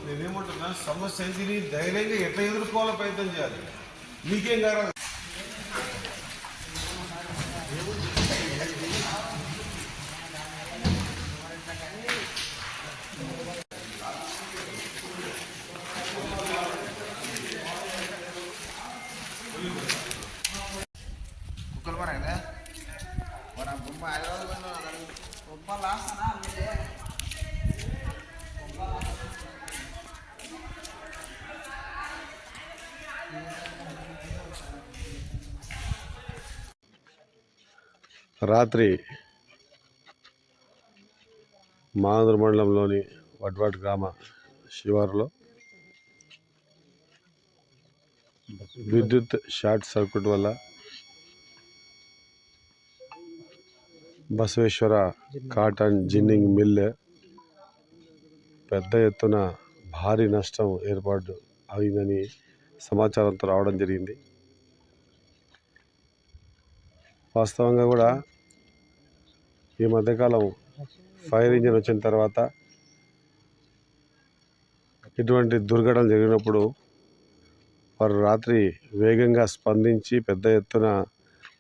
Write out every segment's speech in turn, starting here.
నేనేమంటున్నా, సమస్య ఏంటిని ధైర్యంగా ఎట్లా ఎదుర్కోవాలో ప్రయత్నం చేయాలి. మీకేం కాదు కుక్కలు పరా కదా మన బొమ్మ 5 రోజులు బొమ్మ లాస్ట్నా రాత్రి మాందూరు మండలంలోని వడ్వాడ్ గ్రామ శివారులో విద్యుత్ షార్ట్ సర్క్యూట్ వల్ల బసవేశ్వర కాటన్ జిన్నింగ్ మిల్ పెద్ద ఎత్తున భారీ నష్టం ఏర్పాటు అయిందని సమాచారంతో రావడం జరిగింది. వాస్తవంగా కూడా ఈ మధ్యకాలం ఫైర్ ఇంజిన్ వచ్చిన తర్వాత ఇటువంటి దుర్ఘటనలు జరిగినప్పుడు వారు రాత్రి వేగంగా స్పందించి పెద్ద ఎత్తున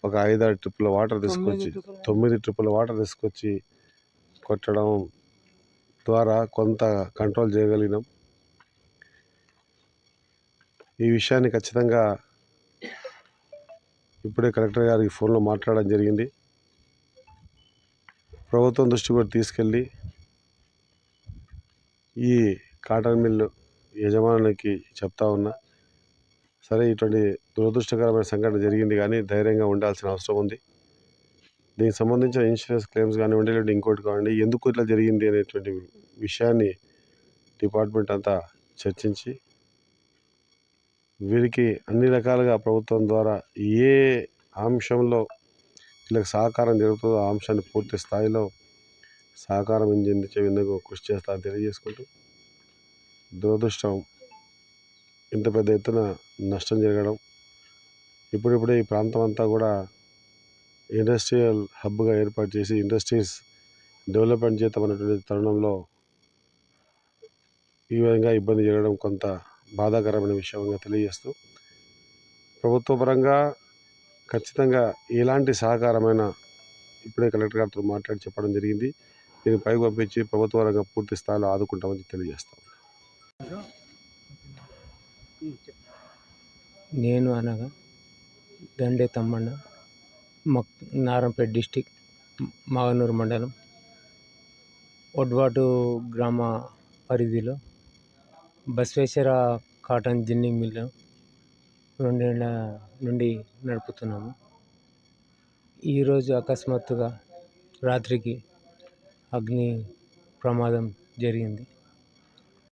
ఒక 5-6 ట్రిప్పుల వాటర్ తీసుకొచ్చి 9 ట్రిప్పుల వాటర్ తీసుకొచ్చి కొట్టడం ద్వారా కొంత కంట్రోల్ చేయగలిగినాం. ఈ విషయాన్ని ఖచ్చితంగా ఇప్పుడే కలెక్టర్ గారికి ఫోన్లో మాట్లాడడం జరిగింది. ప్రభుత్వం దృష్టి కూడా తీసుకెళ్ళి ఈ కాటన్ మిల్లు యజమానులకి చెప్తా ఉన్నా, సరే ఇటువంటి దురదృష్టకరమైన సంఘటన జరిగింది కానీ ధైర్యంగా ఉండాల్సిన అవసరం ఉంది. దీనికి సంబంధించిన ఇన్సూరెన్స్ క్లెయిమ్స్ కానివ్వండి, లేదంటే ఇంకోటి కానివ్వండి, ఎందుకు ఇట్లా జరిగింది అనేటువంటి విషయాన్ని డిపార్ట్మెంట్ అంతా చర్చించి వీరికి అన్ని రకాలుగా ప్రభుత్వం ద్వారా ఏ అంశంలో వీళ్ళకి సహకారం జరుగుతుందో ఆ అంశాన్ని పూర్తి స్థాయిలో సహకారం అందించేందుకు కృషి చేస్తారని తెలియజేసుకుంటూ, దురదృష్టం ఇంత పెద్ద ఎత్తున నష్టం జరగడం, ఇప్పుడిప్పుడే ఈ ప్రాంతం అంతా కూడా ఇండస్ట్రియల్ హబ్గా ఏర్పాటు చేసి ఇండస్ట్రీస్ డెవలప్మెంట్ చేద్దామనేటువంటి తరుణంలో ఈ విధంగా ఇబ్బంది జరగడం కొంత బాధాకరమైన విషయంగా తెలియజేస్తూ, ప్రభుత్వ పరంగా ఖచ్చితంగా ఎలాంటి సహకారమైన ఇప్పుడే కలెక్టర్ గారితో మాట్లాడి చెప్పడం జరిగింది. దీన్ని పైకి పంపించి ప్రభుత్వ పరంగా పూర్తి స్థాయిలో ఆదుకుంటామని తెలియజేస్తాం. నేను అనగా దండే తమ్మన్న, నారంపేట డిస్టిక్, మాగనూరు మండలం, వడ్వాటు గ్రామ పరిధిలో బసవేశ్వర కాటన్ జిన్నింగ్ మిల్లు 2 ఏళ్ల నుండి నడుపుతున్నాము. ఈరోజు అకస్మాత్తుగా రాత్రికి అగ్ని ప్రమాదం జరిగింది.